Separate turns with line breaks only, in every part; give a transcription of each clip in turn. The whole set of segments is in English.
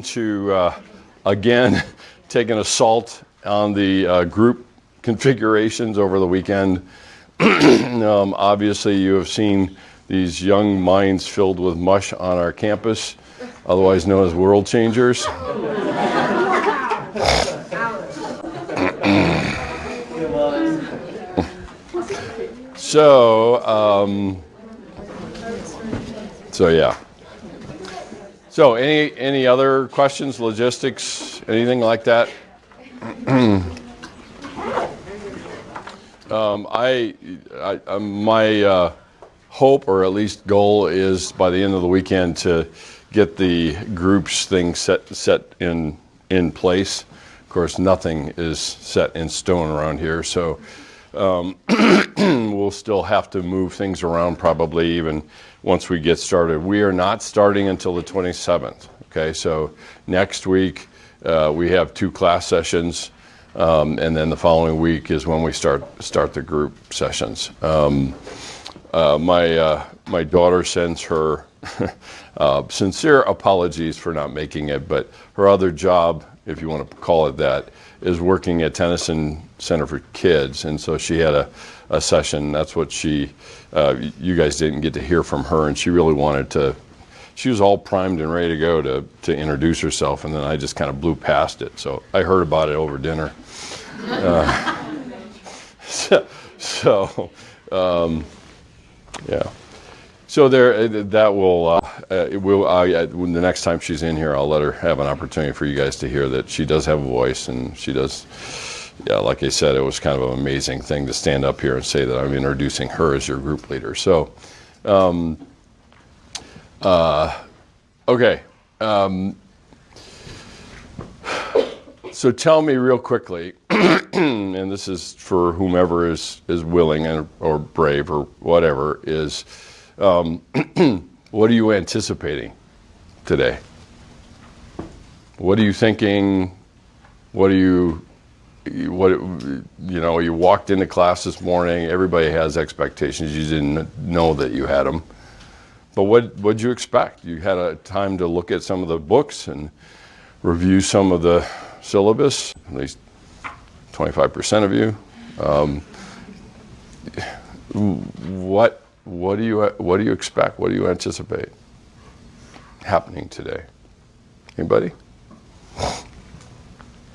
fun to, again, take an assault on the group configurations over the weekend. Obviously, you have seen these young minds filled with mush on our campus, otherwise known as world changers. So yeah. So any other questions, logistics, anything like that? My hope, or at least goal, is by the end of the weekend to get the groups thing set in place. Of course, nothing is set in stone around here, so we'll still have to move things around probably even once we get started. We are not starting until the 27th. Okay, so next week we have 2 class sessions. And then the following week is when we start the group sessions. My daughter sends her sincere apologies for not making it, but her other job, if you want to call it that, is working at Tennyson Center for Kids, and so she had a session. That's what you guys didn't get to hear from her, and she really wanted to. She was all primed and ready to go to introduce herself, and then I just kind of blew past it. So I heard about it over dinner. Yeah. So that will when the next time she's in here, I'll let her have an opportunity for you guys to hear that she does have a voice, and she does. Yeah, like I said, it was kind of an amazing thing to stand up here and say that I'm introducing her as your group leader. So, okay. So tell me real quickly, and this is for whomever is willing or brave or whatever, is what are you anticipating today? What are you thinking? You walked into class this morning, everybody has expectations. You didn't know that you had them. But what'd you expect? You had a time to look at some of the books and review some of the syllabus, at least 25% of you. What do you expect? What do you anticipate happening today? Anybody?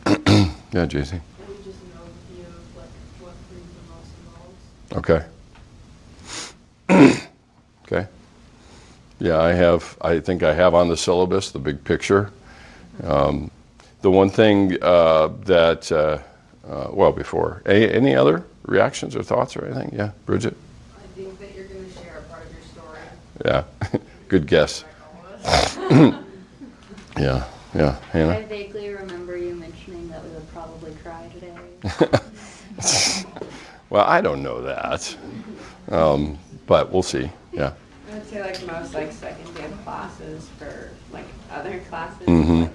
Yeah, JC.
Just an overview of what brings the most involved.
Okay. Okay. Yeah, I think I have on the syllabus the big picture. The one thing before, any other reactions or thoughts or anything? Yeah, Bridget?
I think that you're going to share a part of your story.
Yeah, good guess. Yeah, Hannah?
I vaguely remember you mentioning that we would probably cry today.
Well, I don't know that, but we'll see, yeah.
I would say most second day classes for other classes,
Mm-hmm.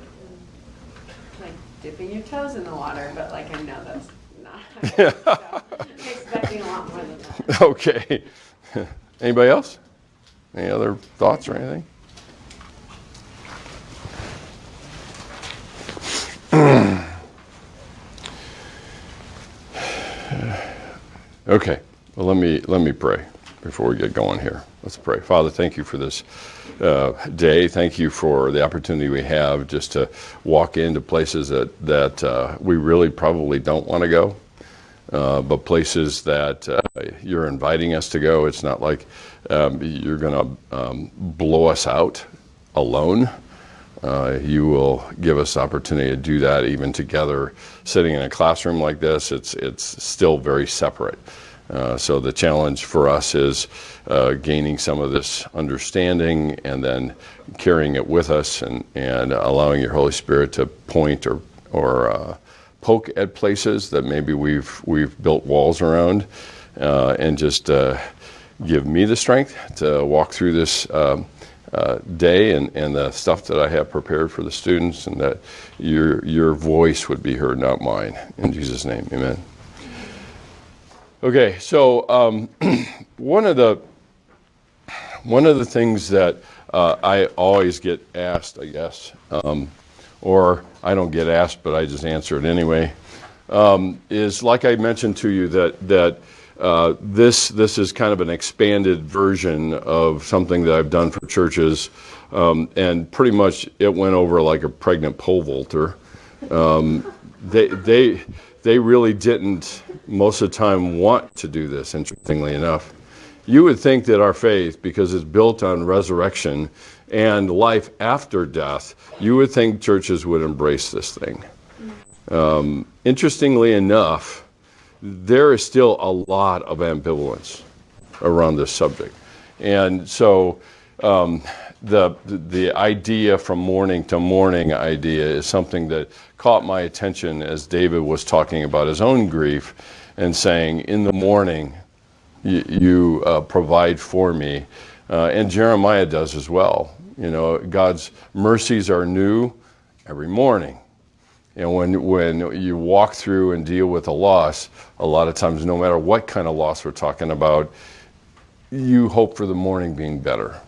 like dipping your toes in the water, but I know that's not. So I'm expecting a lot more than that.
Okay. Anybody else? Any other thoughts or anything? Okay. Well, let me pray before we get going here. Let's pray. Father, thank you for this day. Thank you for the opportunity we have just to walk into places that we really probably don't want to go, but places that you're inviting us to go. It's not like you're going to blow us out alone. You will give us the opportunity to do that even together. Sitting in a classroom like this, it's still very separate. So the challenge for us is gaining some of this understanding and then carrying it with us and allowing your Holy Spirit to point or poke at places that maybe we've built walls around, and just give me the strength to walk through this day and the stuff that I have prepared for the students, and that your voice would be heard, not mine. In Jesus' name, amen. Okay, so one of the things that I always get asked, I guess, or I don't get asked, but I just answer it anyway, is like I mentioned to you that this is kind of an expanded version of something that I've done for churches, and pretty much it went over like a pregnant pole vaulter. They really didn't most of the time want to do this, interestingly enough. You would think that our faith, because it's built on resurrection and life after death, you would think churches would embrace this thing. Interestingly enough, there is still a lot of ambivalence around this subject. And so the idea from morning to morning idea is something that caught my attention as David was talking about his own grief and saying, in the morning, you provide for me. And Jeremiah does as well. You know, God's mercies are new every morning. And when you walk through and deal with a loss, a lot of times, no matter what kind of loss we're talking about, you hope for the morning being better.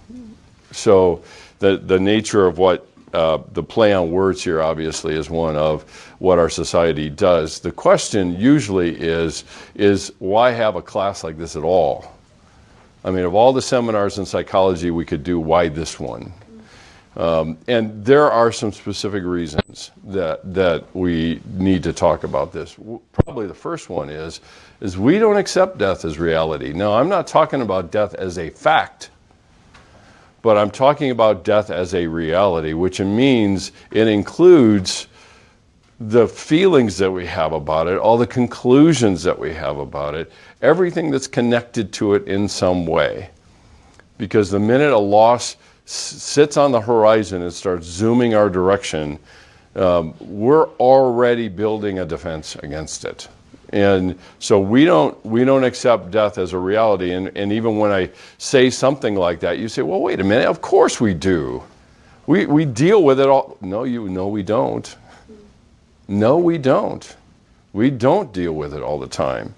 So the nature of what the play on words here obviously is one of what our society does. The question usually is why have a class like this at all? I mean, of all the seminars in psychology we could do, why this one? And there are some specific reasons that we need to talk about this. Probably the first one is we don't accept death as reality. Now, I'm not talking about death as a fact, but I'm talking about death as a reality, which means it includes the feelings that we have about it, all the conclusions that we have about it, everything that's connected to it in some way. Because the minute a loss sits on the horizon and starts zooming our direction, we're already building a defense against it. And so we don't accept death as a reality. And even when I say something like that, you say, well, wait a minute, of course we do. We deal with it all. No, we don't. No, we don't. We don't deal with it all the time.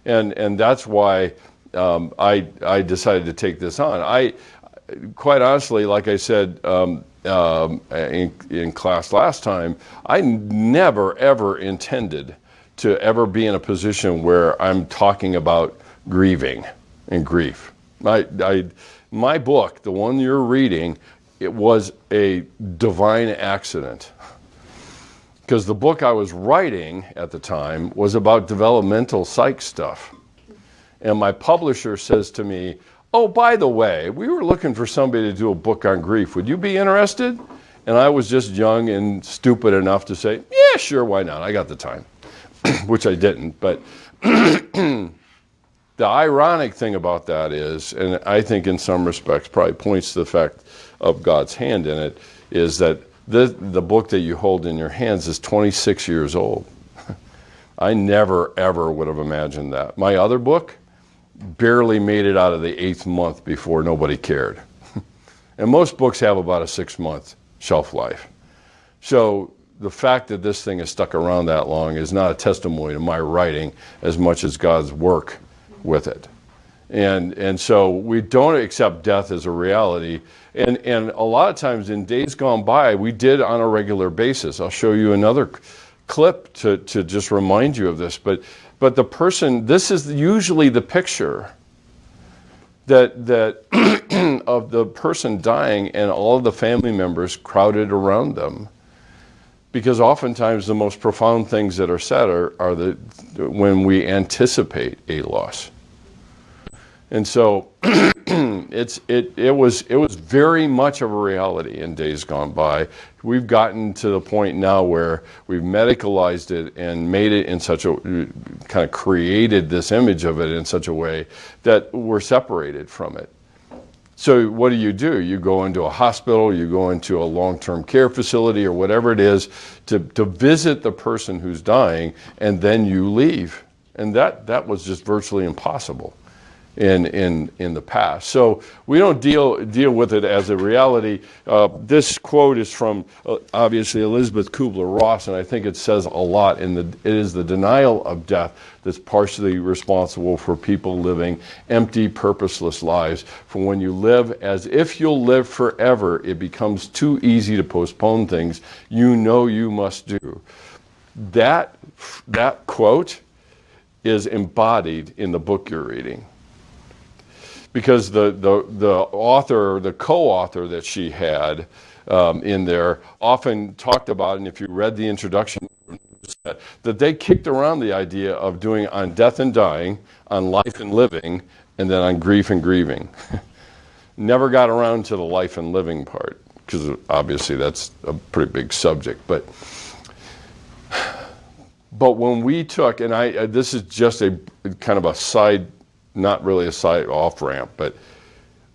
And that's why I decided to take this on. Quite honestly, like I said in class last time, I never, ever intended to ever be in a position where I'm talking about grieving and grief. My book, the one you're reading, it was a divine accident. Because the book I was writing at the time was about developmental psych stuff. And my publisher says to me, oh, by the way, we were looking for somebody to do a book on grief. Would you be interested? And I was just young and stupid enough to say, yeah, sure, why not? I got the time, which I didn't. But the ironic thing about that is, and I think in some respects probably points to the fact of God's hand in it, is that the book that you hold in your hands is 26 years old. I never, ever would have imagined that. My other book barely made it out of the 8th month before nobody cared. And most books have about a 6-month shelf life. So the fact that this thing has stuck around that long is not a testimony to my writing as much as God's work with it. And so we don't accept death as a reality. And a lot of times in days gone by, we did on a regular basis. I'll show you another clip to just remind you of this. But the person, this is usually the picture that of the person dying and all of the family members crowded around them. Because oftentimes the most profound things that are said are when we anticipate a loss. And so it was very much of a reality in days gone by. We've gotten to the point now where we've medicalized it and made it in such a, kind of created this image of it in such a way that we're separated from it. So what do? You go into a hospital, you go into a long-term care facility or whatever it is to visit the person who's dying, and then you leave. And that was just virtually impossible in the past. So we don't deal with it as a reality. This quote is from obviously Elizabeth Kubler-Ross, and I think it says a lot. It is the denial of death that's partially responsible for people living empty, purposeless lives. For when you live as if you'll live forever, it becomes too easy to postpone things you know you must do. That quote is embodied in the book you're reading. Because the author, the co-author that she had in there often talked about, and if you read the introduction, that they kicked around the idea of doing on death and dying, on life and living, and then on grief and grieving. Never got around to the life and living part, because obviously that's a pretty big subject. But when we took, and this is just a kind of a side, not really a side off-ramp, but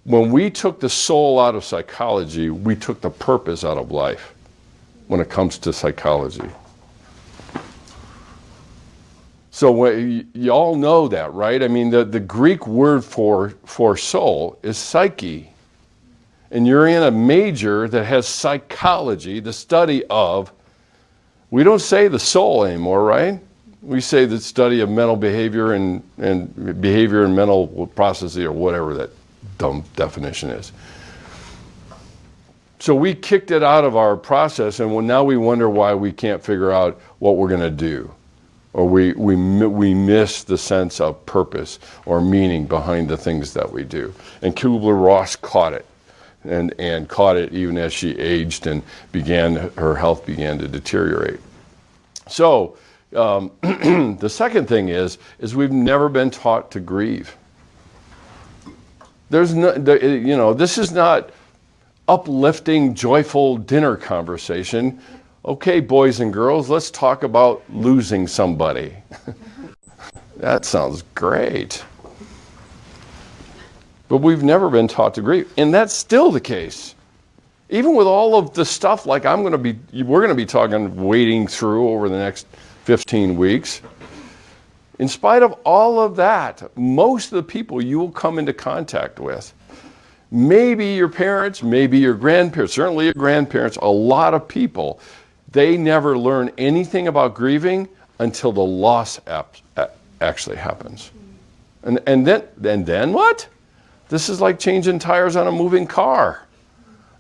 when we took the soul out of psychology, we took the purpose out of life when it comes to psychology. So you all know that, right? I mean, the Greek word for soul is psyche. And you're in a major that has psychology, the study of, we don't say the soul anymore, right? We say the study of mental behavior and behavior and mental processes, or whatever that dumb definition is. So we kicked it out of our process, and now we wonder why we can't figure out what we're going to do. Or we miss the sense of purpose or meaning behind the things that we do. And Kubler-Ross caught it, and caught it even as she aged and her health began to deteriorate. So the second thing is we've never been taught to grieve. There's no, this is not uplifting, joyful dinner conversation. Okay, boys and girls, let's talk about losing somebody. That sounds great. But we've never been taught to grieve, and that's still the case. Even with all of the stuff like we're going to be talking, wading through over the next 15 weeks. In spite of all of that, most of the people you will come into contact with, maybe your parents, maybe your grandparents, certainly your grandparents, a lot of people, they never learn anything about grieving until the loss actually happens. And then what? This is like changing tires on a moving car.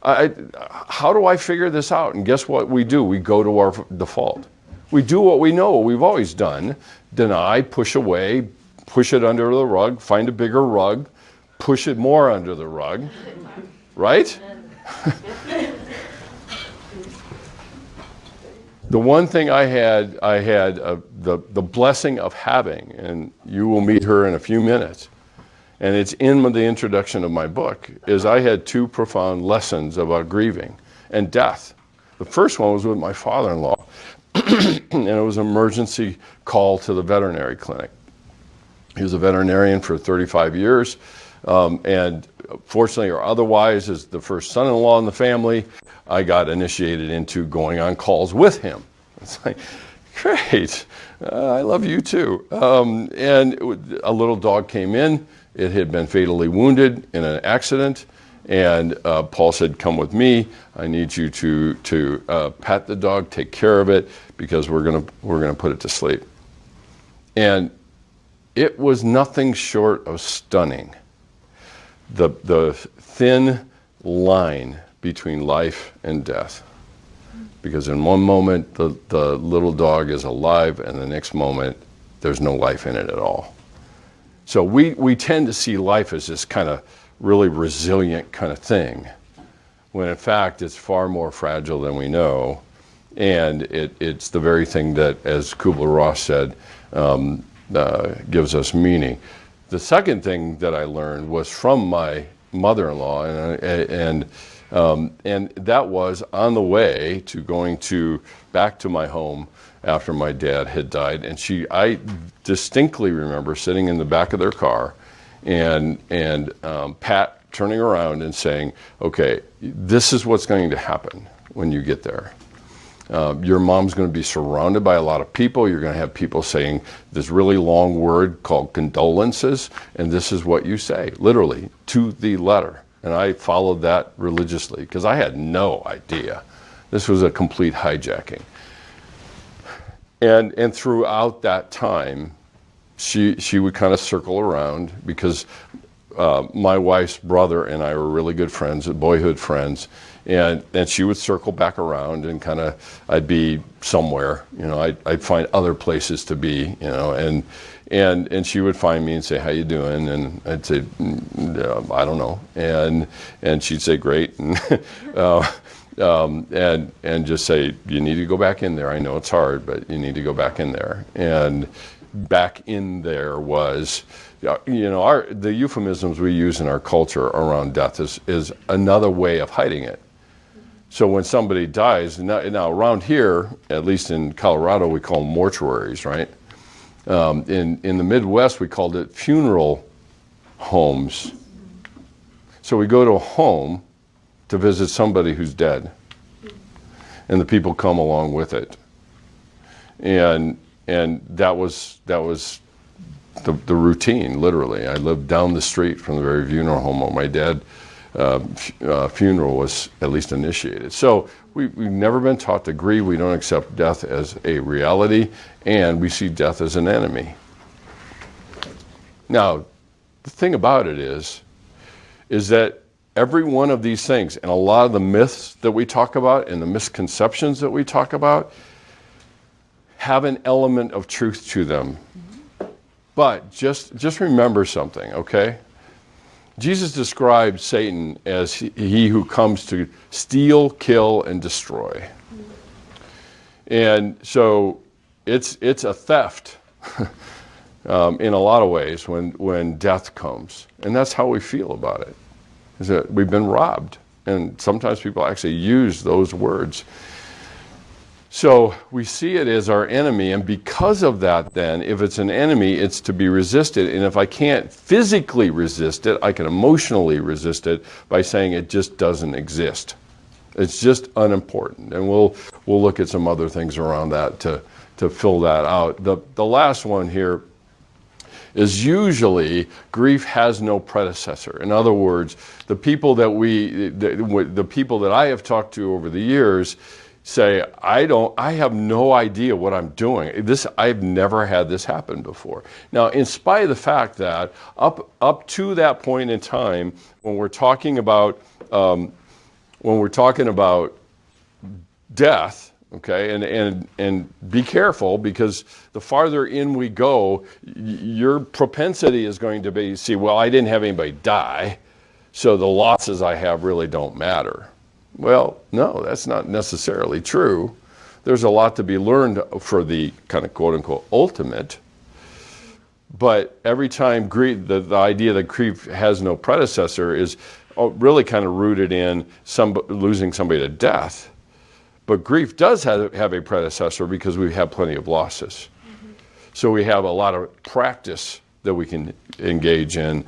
How do I figure this out? And guess what we do? We go to our default. We do what we know, what we've always done. Deny, push away, push it under the rug, find a bigger rug, push it more under the rug. Right? The one thing I had the blessing of having, and you will meet her in a few minutes, and it's in the introduction of my book, is I had two profound lessons about grieving and death. The first one was with my father-in-law, and it was an emergency call to the veterinary clinic. He was a veterinarian for 35 years, and fortunately or otherwise, as the first son-in-law in the family, I got initiated into going on calls with him. It's like, great, I love you too. And a little dog came in. It had been fatally wounded in an accident, and Paul said, "Come with me. I need you to pat the dog, take care of it, because we're gonna put it to sleep." And it was nothing short of stunning. The thin line between life and death. Because in one moment, the little dog is alive, and the next moment, there's no life in it at all. So we tend to see life as this kind of really resilient kind of thing, when in fact, it's far more fragile than we know. And it's the very thing that, as Kubler-Ross said, gives us meaning. The second thing that I learned was from my mother-in-law, and that was on the way to going back to my home after my dad had died. And I distinctly remember sitting in the back of their car, and Pat turning around and saying, "Okay, this is what's going to happen when you get there." Your mom's going to be surrounded by a lot of people. You're going to have people saying this really long word called condolences, and this is what you say, literally, to the letter. And I followed that religiously because I had no idea. This was a complete hijacking. And throughout that time, she would kind of circle around because my wife's brother and I were really good friends, boyhood friends, and she would circle back around and kind of, I'd be somewhere, I'd find other places to be, and she would find me and say, how you doing? And I'd say, I don't know. And she'd say, great. And just say, you need to go back in there. I know it's hard, but you need to go back in there. And back in there was, the euphemisms we use in our culture around death is another way of hiding it. So when somebody dies, now around here, at least in Colorado, we call them mortuaries, right? In the Midwest, we called it funeral homes. So we go to a home to visit somebody who's dead, and the people come along with it. And that was the routine, literally. I lived down the street from the very funeral home where my dad's funeral was at least initiated. So we've never been taught to grieve. We don't accept death as a reality, and we see death as an enemy. Now, the thing about it is that every one of these things, and a lot of the myths that we talk about and the misconceptions that we talk about, have an element of truth to them. But just remember something, okay? Jesus described Satan as he who comes to steal, kill, and destroy. And so it's a theft in a lot of ways when death comes. And that's how we feel about it, is that we've been robbed. And sometimes people actually use those words. So we see it as our enemy, and because of that then, if it's an enemy, it's to be resisted. And if I can't physically resist it, I can emotionally resist it by saying it just doesn't exist. It's just unimportant. And we'll look at some other things around that to fill that out. The last one here is usually grief has no predecessor. In other words, the people that the people that I have talked to over the years say, I have no idea what I'm doing. I've never had this happen before. Now, in spite of the fact that up to that point in time, when we're talking about death, okay, and be careful, because the farther in we go, your propensity is going to be, well, I didn't have anybody die, so the losses I have really don't matter. Well, no, that's not necessarily true. There's a lot to be learned for the kind of quote-unquote ultimate. But every time the idea that grief has no predecessor is really kind of rooted in losing somebody to death. But grief does have a predecessor because we have plenty of losses. Mm-hmm. So we have a lot of practice that we can engage in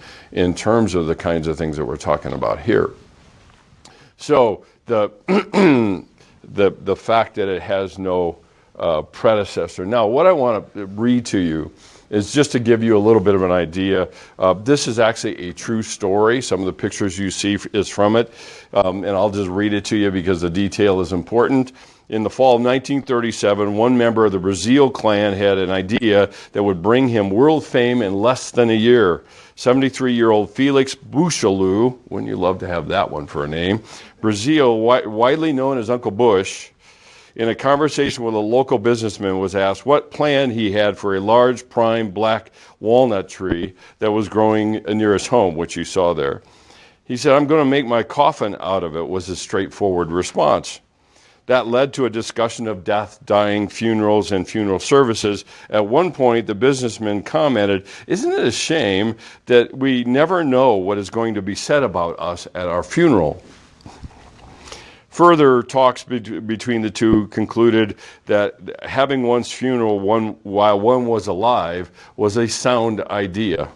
terms of the kinds of things that we're talking about here. So the fact that it has no predecessor. Now, what I want to read to you is just to give you a little bit of an idea. This is actually a true story. Some of the pictures you see is from it, and I'll just read it to you because the detail is important. In the fall of 1937, one member of the Brazil clan had an idea that would bring him world fame in less than a year. 73-year-old Felix Buchelu, wouldn't you love to have that one for a name, Brazil, widely known as Uncle Bush, in a conversation with a local businessman, was asked what plan he had for a large prime black walnut tree that was growing near his home, which you saw there. He said, I'm going to make my coffin out of it, was his straightforward response. That led to a discussion of death, dying, funerals, and funeral services. At one point, the businessman commented, isn't it a shame that we never know what is going to be said about us at our funeral? Further talks between the two concluded that having one's funeral while one was alive was a sound idea.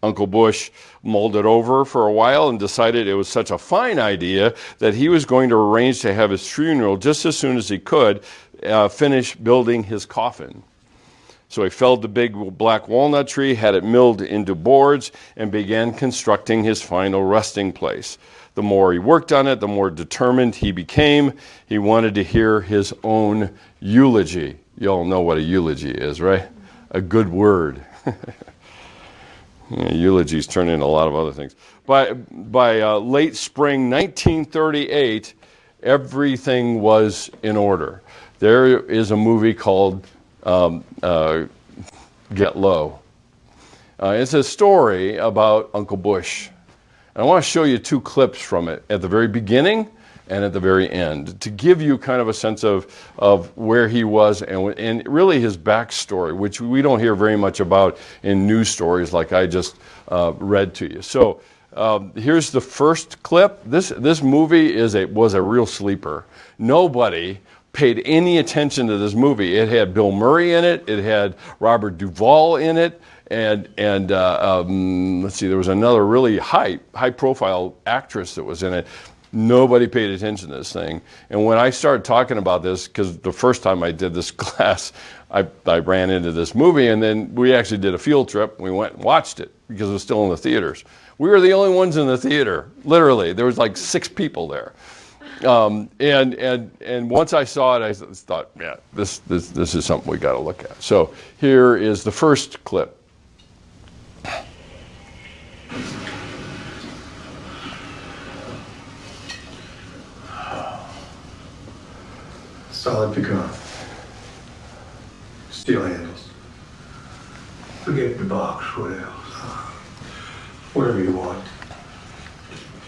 Uncle Bush mulled it over for a while and decided it was such a fine idea that he was going to arrange to have his funeral just as soon as he could finish building his coffin. So he felled the big black walnut tree, had it milled into boards, and began constructing his final resting place. The more he worked on it, the more determined he became. He wanted to hear his own eulogy. You all know what a eulogy is, right? A good word. Eulogies turn into a lot of other things. By late spring 1938, everything was in order. There is a movie called Get Low. It's a story about Uncle Bush. And I want to show you two clips from it at the very beginning and at the very end to give you kind of a sense of where he was and really his backstory, which we don't hear very much about in news stories like I just read to you. So here's the first clip. This movie was a real sleeper. Nobody paid any attention to this movie. It had Bill Murray in it. It had Robert Duvall in it. And let's see, there was another really high-profile actress that was in it. Nobody paid attention to this thing. And when I started talking about this, because the first time I did this class, I ran into this movie, and then we actually did a field trip. We went and watched it because it was still in the theaters. We were the only ones in the theater, literally. There was like 6 people there. And once I saw it, I thought, yeah, this is something we got to look at. So here is the first clip.
Solid pecan. Steel handles. Forget the box, what else? Whatever you want.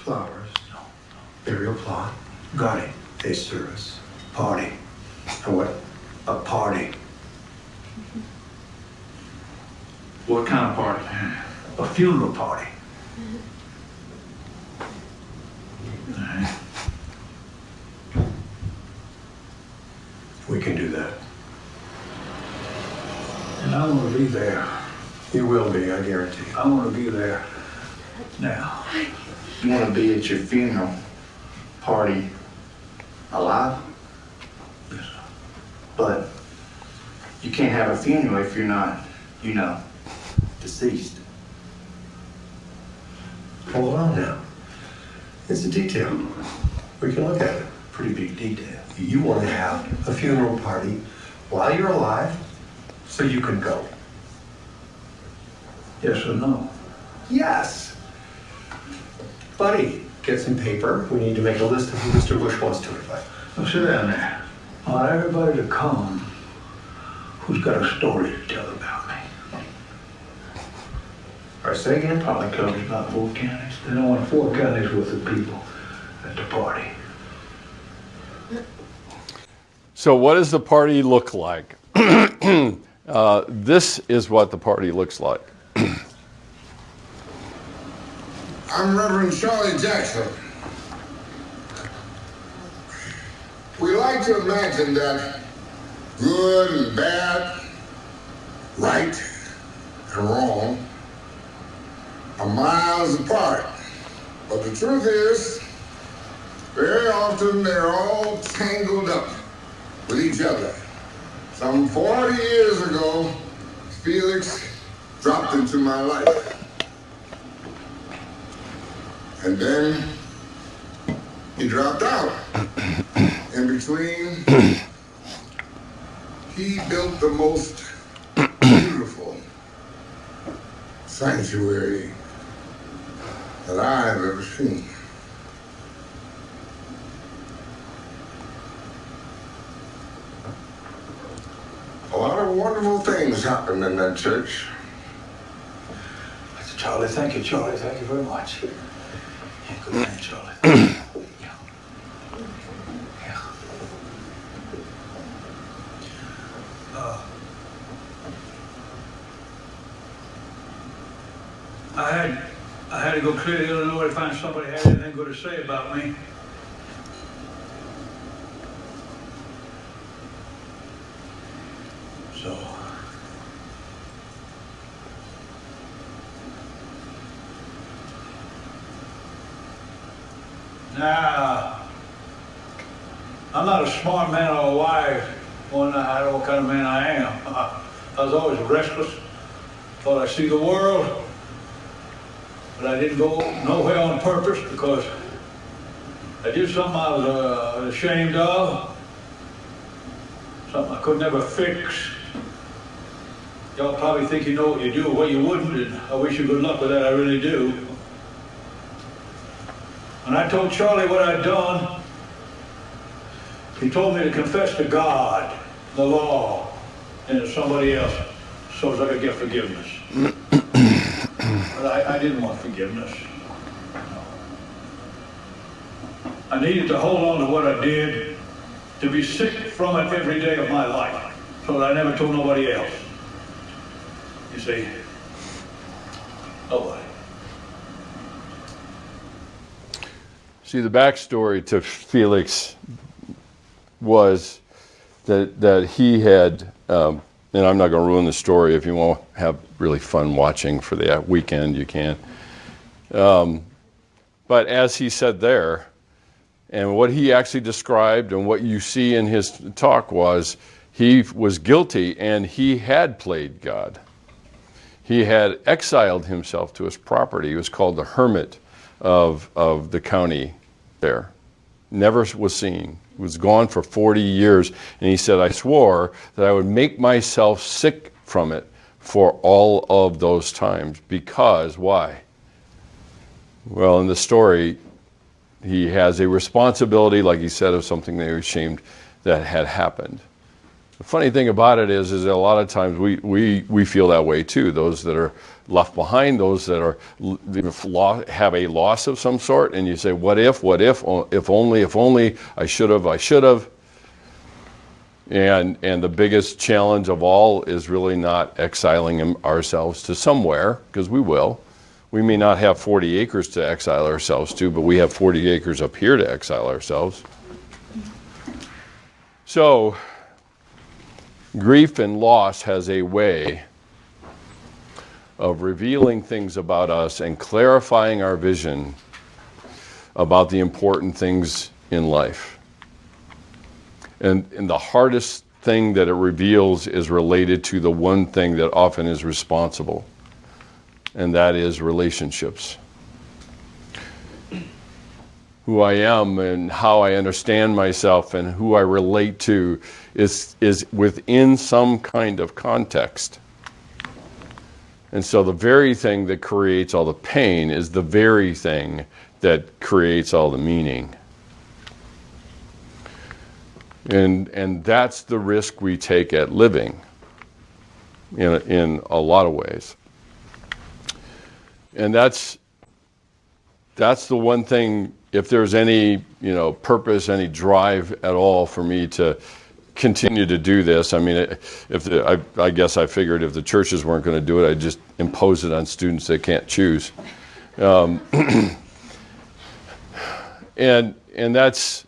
Flowers. Burial plot. Got it. Day service. Party. And what? A party.
What kind of party?
A funeral party. We can do that.
And I want to be there.
You will be, I guarantee.
I want to be there now.
You want to be at your funeral party alive?
Yes, sir.
But you can't have a funeral if you're not, deceased.
Hold on now. It's a detail. We can look at it.
Pretty big detail.
You want to have a funeral party while you're alive so you can go.
Yes or no?
Yes. Buddy, get some paper. We need to make a list of who Mr. Bush wants to invite.
Now sit down there. I want everybody to come who's got a story to tell about me.
All right, say again.
Probably covers about 4 counties. Then I want 4 counties worth of people at the party.
So what does the party look like? This is what the party looks like.
I'm Reverend Charlie Jackson. We like to imagine that good and bad, right and wrong are miles apart. But the truth is, very often they're all tangled up with each other. Some 40 years ago, Felix dropped into my life. And then he dropped out. In between, he built the most beautiful sanctuary that I've ever seen. A lot of wonderful things happened in that church.
Charlie, thank you, Charlie. Thank you very much. Yeah, good man, Charlie. Yeah. I had to go clear to Illinois to find somebody who had anything good to say about me. So Now, I'm not a smart man or a wise one. I don't know what kind of man I am. I was always restless. Thought I'd see the world. But I didn't go nowhere on purpose because I did something I was ashamed of. Something I could never fix. Y'all probably think you know what you do or what you wouldn't, and I wish you good luck with that, I really do. When I told Charlie what I'd done, he told me to confess to God, the law, and to somebody else, so as I could get forgiveness. But I didn't want forgiveness. I needed to hold on to what I did, to be sick from it every day of my life, so that I never told nobody else. You see, nobody.
See, the backstory to Felix was that he had, and I'm not going to ruin the story. If you want to have really fun watching for the weekend, you can. But as he said there, and what he actually described and what you see in his talk was, he was guilty and he had played God. He had exiled himself to his property. He was called the hermit of the county there. Never was seen. Was gone for 40 years. And he said, I swore that I would make myself sick from it for all of those times. Because, why? Well, in the story, he has a responsibility, like he said, of something they were ashamed that had happened. The funny thing about it is that a lot of times we feel that way too. Those that are left behind, those that are have a loss of some sort, and you say, what if, if only, I should have. And the biggest challenge of all is really not exiling ourselves to somewhere, because we will. We may not have 40 acres to exile ourselves to, but we have 40 acres up here to exile ourselves. So, grief and loss has a way of revealing things about us and clarifying our vision about the important things in life. And the hardest thing that it reveals is related to the one thing that often is responsible, and that is relationships. Who I am and how I understand myself and who I relate to is within some kind of context. And so the very thing that creates all the pain is the very thing that creates all the meaning. And that's the risk we take at living in a lot of ways. And that's the one thing, if there's any, purpose, any drive at all for me to continue to do this. I mean, I guess I figured if the churches weren't going to do it, I'd just impose it on students that can't choose. And that's,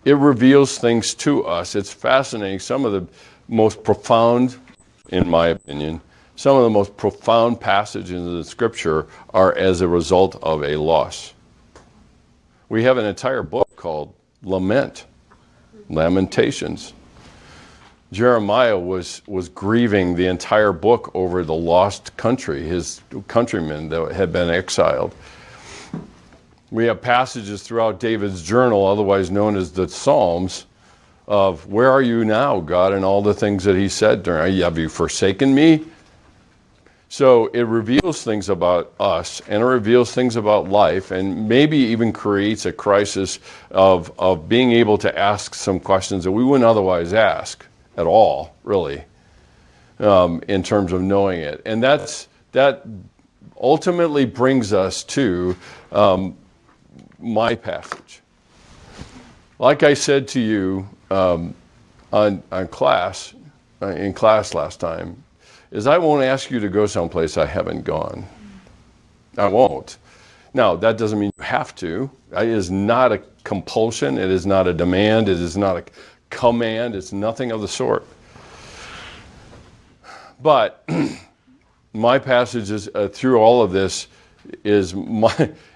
it reveals things to us. It's fascinating. Some of the most profound, in my opinion, some of the most profound passages in the Scripture are as a result of a loss. We have an entire book called Lament, Lamentations. Jeremiah was grieving the entire book over the lost country, his countrymen that had been exiled. We have passages throughout David's journal, otherwise known as the Psalms, of where are you now, God, and all the things that he said during, have you forsaken me? So it reveals things about us, and it reveals things about life, and maybe even creates a crisis of being able to ask some questions that we wouldn't otherwise ask at all, really, in terms of knowing it. And that ultimately brings us to my passage. Like I said to you in class last time, is I won't ask you to go someplace I haven't gone. I won't. Now, that doesn't mean you have to. It is not a compulsion. It is not a demand. It is not a command. It's nothing of the sort. But my passage is, through all of this is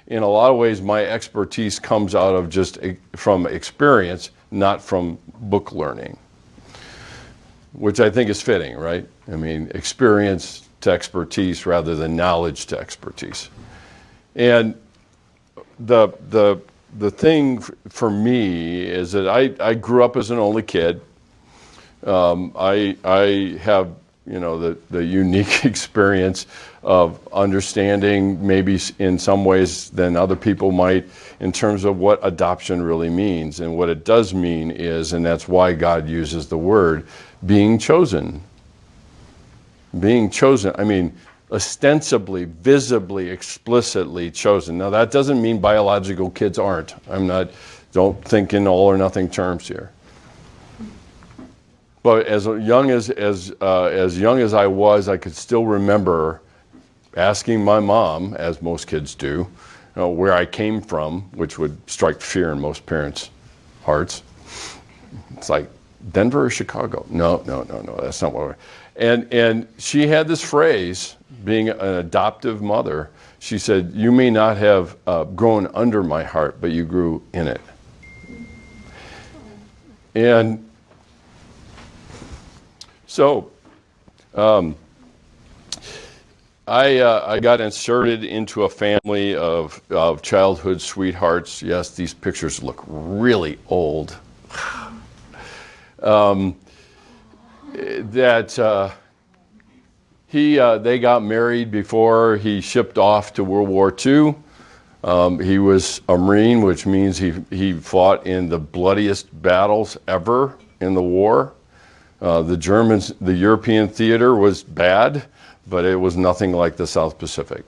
in a lot of ways, my expertise comes out of just from experience, not from book learning, which I think is fitting, right? I mean, experience to expertise rather than knowledge to expertise. And the thing for me is that I grew up as an only kid. I have, the unique experience of understanding maybe in some ways than other people might in terms of what adoption really means. And what it does mean is, and that's why God uses the word, being chosen. Being chosen, I mean, ostensibly, visibly, explicitly chosen. Now that doesn't mean biological kids aren't. Don't think in all or nothing terms here. But as young as I was, I could still remember asking my mom, as most kids do, where I came from, which would strike fear in most parents' hearts. It's like, Denver or Chicago? No, that's not what and she had this phrase, being an adoptive mother, she said, "You may not have grown under my heart, but you grew in it." And so I got inserted into a family of childhood sweethearts. Yes, these pictures look really old. They got married before he shipped off to World War II. He was a Marine, which means he fought in the bloodiest battles ever in the war. The European theater was bad, but it was nothing like the South Pacific.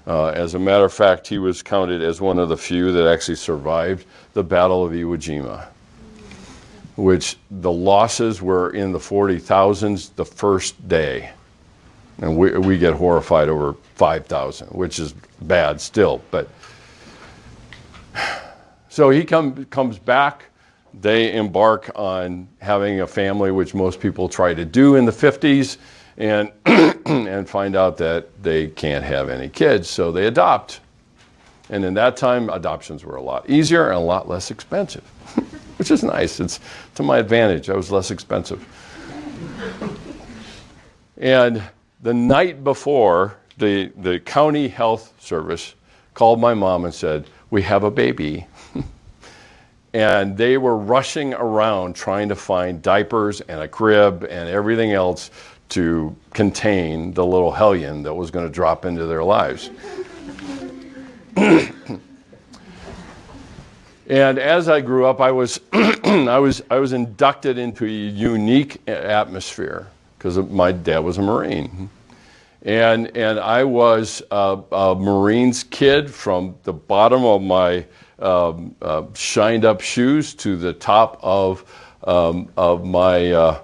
As a matter of fact, he was counted as one of the few that actually survived the Battle of Iwo Jima, which the losses were in the 40,000s the first day. And we get horrified over 5,000, which is bad still. But so he comes back. They embark on having a family, which most people try to do in the 50s, and and find out that they can't have any kids, so they adopt. And in that time, adoptions were a lot easier and a lot less expensive, which is nice. It's to my advantage. I was less expensive. And the night before, the county health service called my mom and said, "We have a baby." And they were rushing around trying to find diapers and a crib and everything else to contain the little hellion that was going to drop into their lives. And as I grew up, I was inducted into a unique atmosphere because my dad was a Marine. And I was a Marine's kid from the bottom of my shined up shoes to the top of my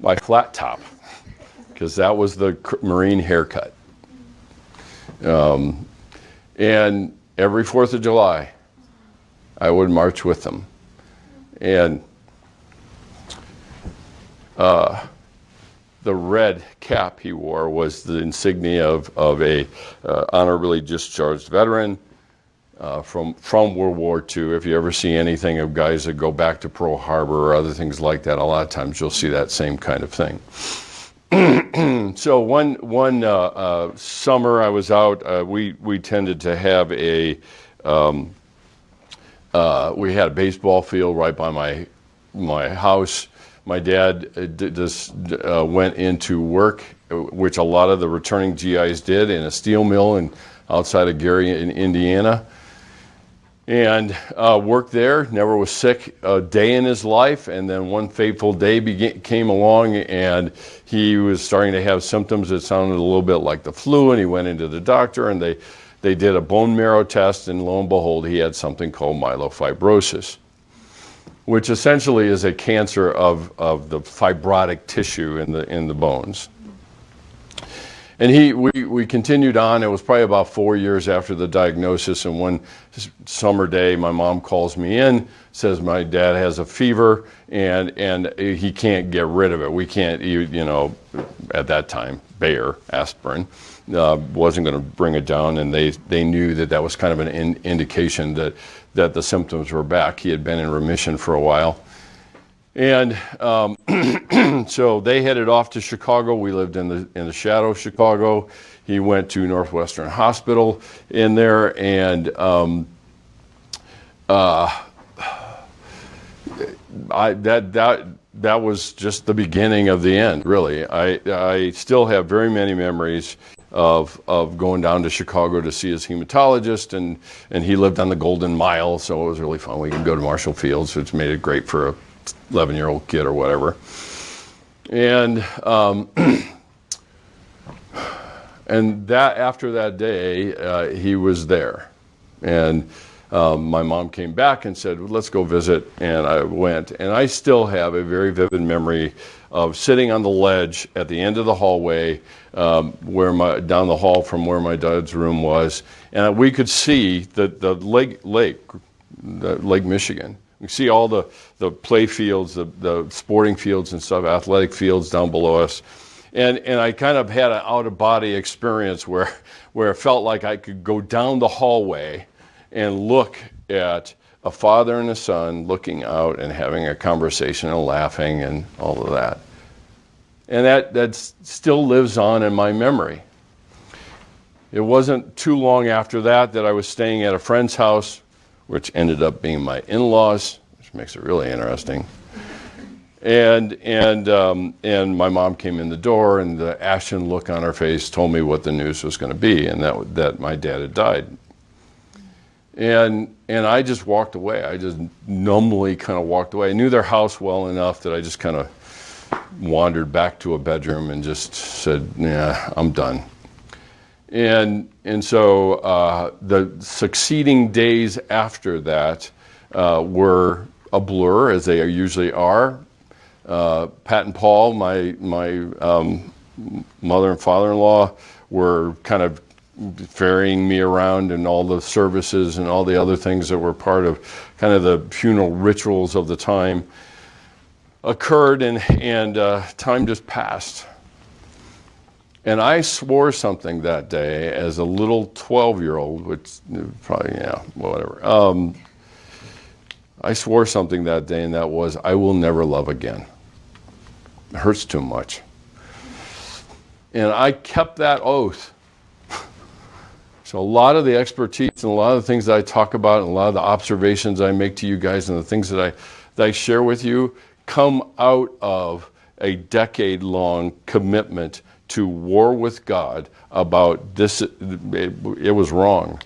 my flat top, because that was the Marine haircut. And every 4th of July, I would march with them. And the red cap he wore was the insignia of a honorably discharged veteran from World War II. If you ever see anything of guys that go back to Pearl Harbor or other things like that, a lot of times you'll see that same kind of thing. So one summer I was out, we tended to have we had a baseball field right by my house. My dad went into work, which a lot of the returning GIs did, in a steel mill outside of Gary in Indiana. And worked there, never was sick a day in his life. And then one fateful day came along and he was starting to have symptoms that sounded a little bit like the flu. And he went into the doctor and they did a bone marrow test, and lo and behold, he had something called myelofibrosis, which essentially is a cancer of the fibrotic tissue in the bones. we continued on. It was probably about 4 years after the diagnosis, and one summer day, my mom calls me in, says my dad has a fever, and he can't get rid of it. We can't, at that time, Bayer, aspirin, wasn't going to bring it down, and they knew that was kind of an indication that the symptoms were back. He had been in remission for a while. And so they headed off to Chicago. We lived in the shadow of Chicago. He went to Northwestern Hospital in there, and that was just the beginning of the end, really. I still have very many memories of going down to Chicago to see his hematologist, and he lived on the Golden Mile, so it was really fun. We could go to Marshall Fields, which made it great for a 11-year-old kid or whatever. And and that after that day, he was there. And my mom came back and said, well, let's go visit. And I went. And I still have a very vivid memory of sitting on the ledge at the end of the hallway, down the hall from where my dad's room was. And we could see the Lake Michigan. You see all the play fields, the sporting fields and stuff, athletic fields down below us. And I kind of had an out-of-body experience where it felt like I could go down the hallway and look at a father and a son looking out and having a conversation and laughing and all of that. And that still lives on in my memory. It wasn't too long after that I was staying at a friend's house, which ended up being my in-laws, which makes it really interesting. And my mom came in the door, and the ashen look on her face told me what the news was going to be, and that my dad had died. And I just walked away. I just numbly kind of walked away. I knew their house well enough that I just kind of wandered back to a bedroom and just said, yeah, I'm done. And so the succeeding days after that were a blur, as they usually are. Pat and Paul, my mother and father-in-law, were kind of ferrying me around in all the services and all the other things that were part of kind of the funeral rituals of the time occurred, and time just passed. And I swore something that day as a little 12-year-old, which probably, yeah, whatever. I swore something that day, and that was, I will never love again. It hurts too much. And I kept that oath. So a lot of the expertise and a lot of the things that I talk about and a lot of the observations I make to you guys and the things that I share with you come out of a decade-long commitment to war with God about this. It was wrong.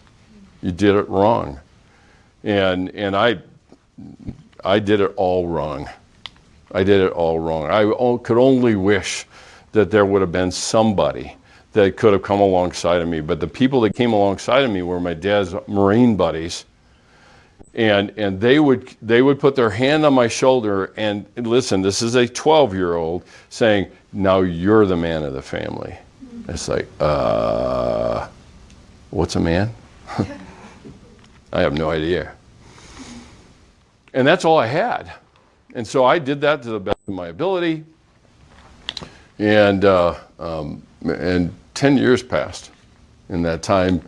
You did it wrong. And I did it all wrong. I did it all wrong. I could only wish that there would have been somebody that could have come alongside of me. But the people that came alongside of me were my dad's Marine buddies. And they would put their hand on my shoulder and listen, this is a 12-year-old saying, now you're the man of the family. It's like, what's a man? I have no idea. And that's all I had. And so I did that to the best of my ability. And 10 years passed. In that time,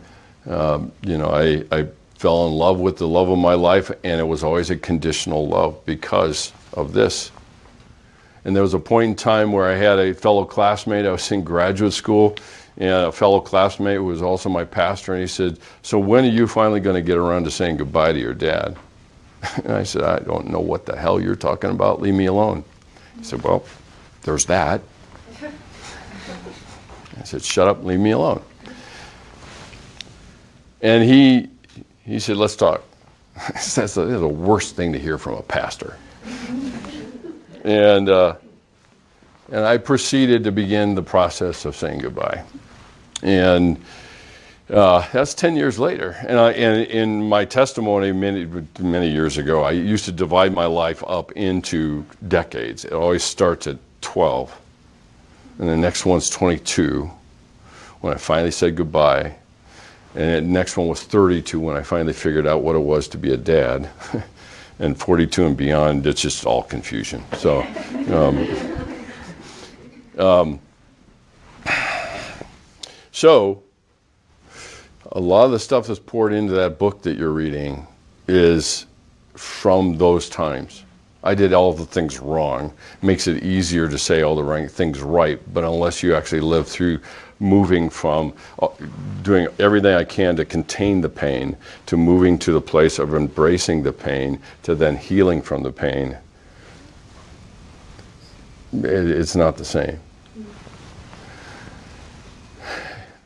I fell in love with the love of my life, and it was always a conditional love because of this. And there was a point in time where I had a fellow classmate. I was in graduate school, and a fellow classmate who was also my pastor, and he said, so when are you finally going to get around to saying goodbye to your dad? And I said, I don't know what the hell you're talking about. Leave me alone. He said, well, there's that. I said, shut up, leave me alone. And he said, let's talk. That's the worst thing to hear from a pastor. And I proceeded to begin the process of saying goodbye. And that's 10 years later. And in my testimony many years ago, I used to divide my life up into decades. It always starts at 12. And the next one's 22. when I finally said goodbye. And the next one was 32 when I finally figured out what it was to be a dad. And 42 and beyond, it's just all confusion. So, so a lot of the stuff that's poured into that book that you're reading is from those times. I did all the things wrong. It makes it easier to say all the right things right, but unless you actually live through moving from doing everything I can to contain the pain to moving to the place of embracing the pain to then healing from the pain, it's not the same.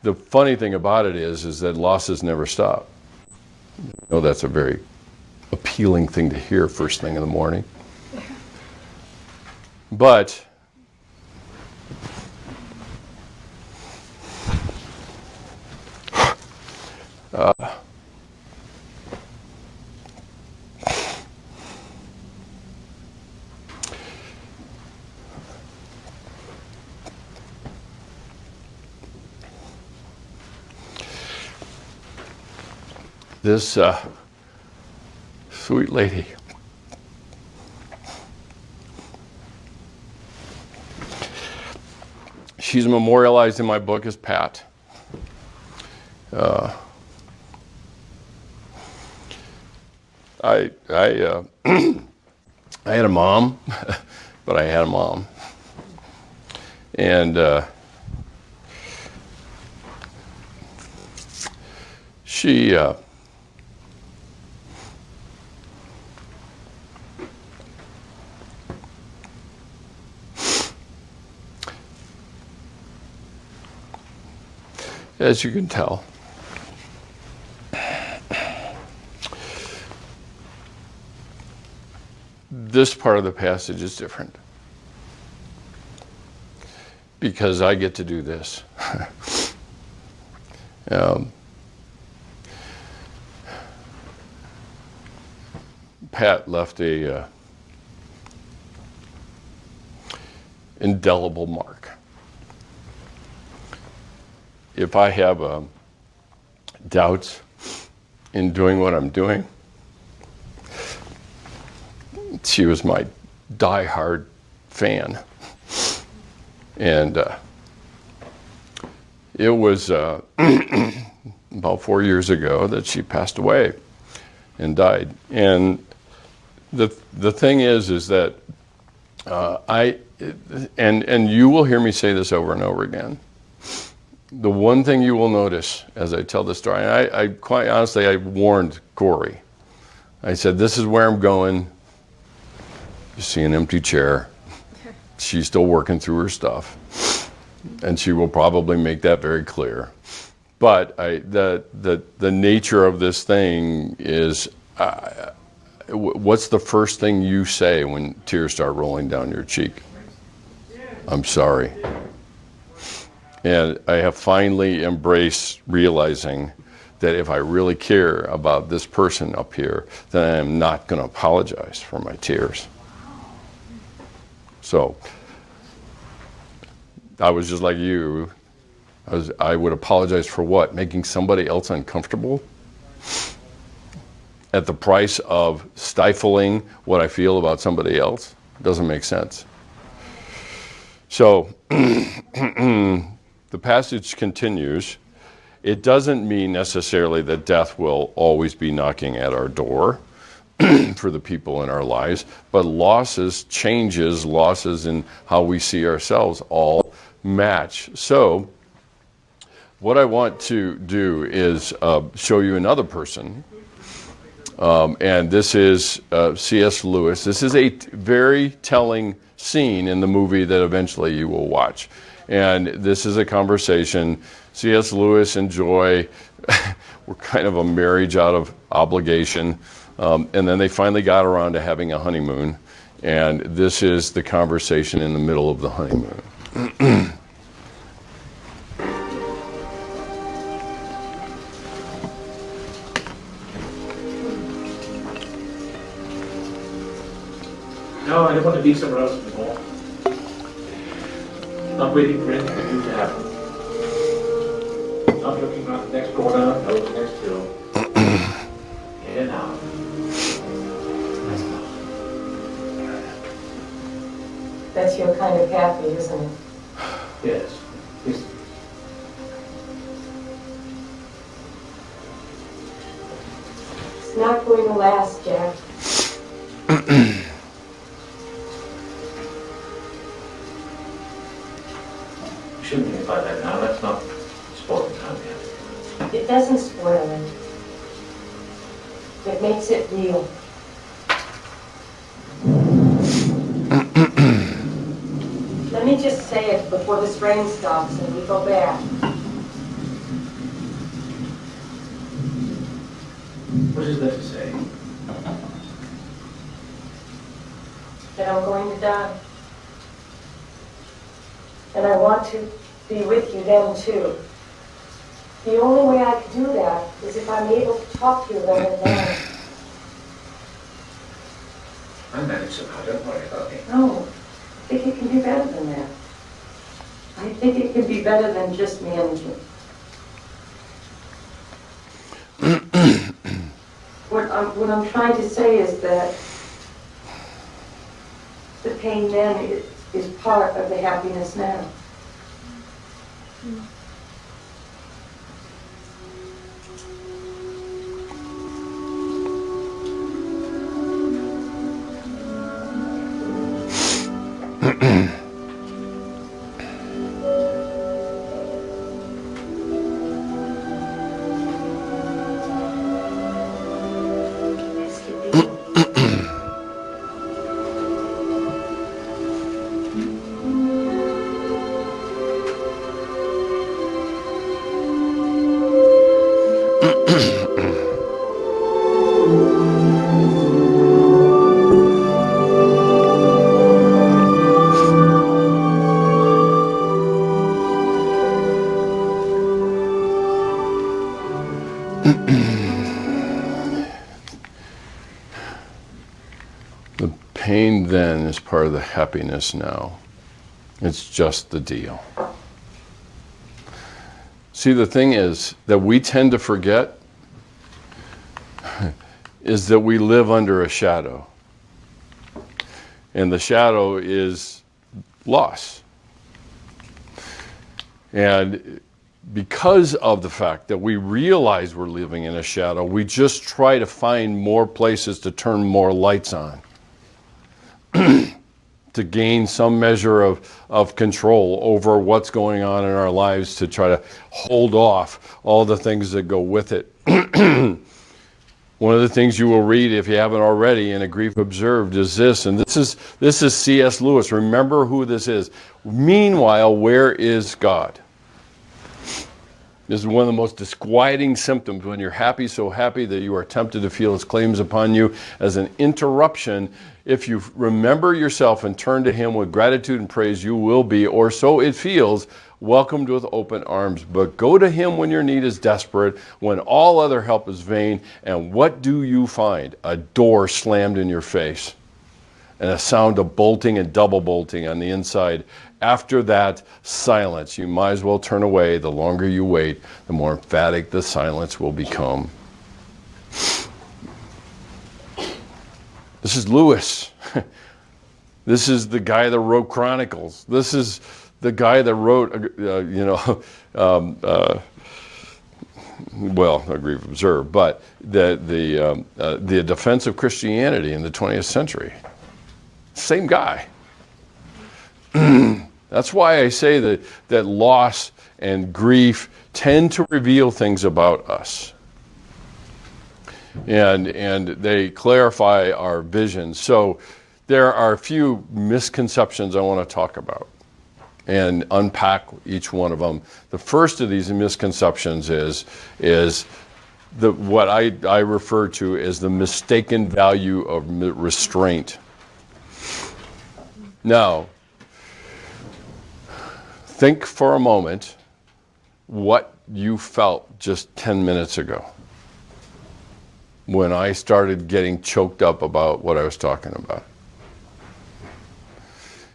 The funny thing about it is that losses never stop. You know, that's a very appealing thing to hear first thing in the morning. But this sweet lady, she's memorialized in my book as Pat. I had a mom, but I had a mom. And she as you can tell, this part of the passage is different because I get to do this. Pat left a indelible mark. If I have doubts in doing what I'm doing, she was my die-hard fan. And it was about 4 years ago that she passed away and died. And the thing is that and you will hear me say this over and over again. The one thing you will notice as I tell this story, and I quite honestly, I warned Corey. I said, this is where I'm going. You see an empty chair. She's still working through her stuff. And she will probably make that very clear. But the nature of this thing is, what's the first thing you say when tears start rolling down your cheek? I'm sorry. And I have finally embraced realizing that if I really care about this person up here, then I am not going to apologize for my tears. So I was just like you. I would apologize for what? Making somebody else uncomfortable? At the price of stifling what I feel about somebody else? Doesn't make sense. So the passage continues. It doesn't mean necessarily that death will always be knocking at our door for the people in our lives, but losses, changes, losses in how we see ourselves all match. So what I want to do is show you another person. And this is C.S. Lewis. This is a very telling scene in the movie that eventually you will watch. And this is a conversation. C.S. Lewis and Joy were kind of a marriage out of obligation. And then they finally got around to having a honeymoon. And this is the conversation in the middle of the honeymoon.
No, I don't want to be somewhere else anymore. Not waiting for anything new to happen. Not the next door down, no, the next hill. In and out. Nice house.
That's your kind of happy, isn't it?
Yes. Yes.
It's not going to last, Jack.
You shouldn't think about that now. That's not spoiling time yet.
It doesn't spoil it. It makes it real. Let me just say it before this rain stops and we go back.
What is that to say?
That I'm going to die. And I want to be with you then too. The only way I can do that is if I'm able to talk to you then and then.
I manage somehow, don't worry about me.
No, I think it can be better than that. I think it can be better than just managing. What I'm trying to say is that the pain then is part of the happiness now.
The pain then is part of the happiness now. It's just the deal. See, the thing is that we tend to forget is that we live under a shadow. And the shadow is loss. And because of the fact that we realize we're living in a shadow, we just try to find more places to turn more lights on. To gain some measure of control over what's going on in our lives, to try to hold off all the things that go with it. One of the things you will read, if you haven't already, in A Grief Observed is this, and this is C.S. Lewis. Remember who this is. Meanwhile, where is God? This is one of the most disquieting symptoms when you're happy, so happy that you are tempted to feel his claims upon you as an interruption. If you remember yourself and turn to him with gratitude and praise, you will be, or so it feels, welcomed with open arms. But go to him when your need is desperate, when all other help is vain, and what do you find? A door slammed in your face, and a sound of bolting and double bolting on the inside. After that, silence. You might as well turn away. The longer you wait, the more emphatic the silence will become. This is Lewis. This is the guy that wrote Chronicles. This is the guy that wrote, well, A Grief Observed, but the defense of Christianity in the 20th century. Same guy. That's why I say that loss and grief tend to reveal things about us. And they clarify our vision. So there are a few misconceptions I want to talk about and unpack each one of them. The first of these misconceptions is what I refer to as the mistaken value of restraint. Now, think for a moment what you felt just 10 minutes ago when I started getting choked up about what I was talking about.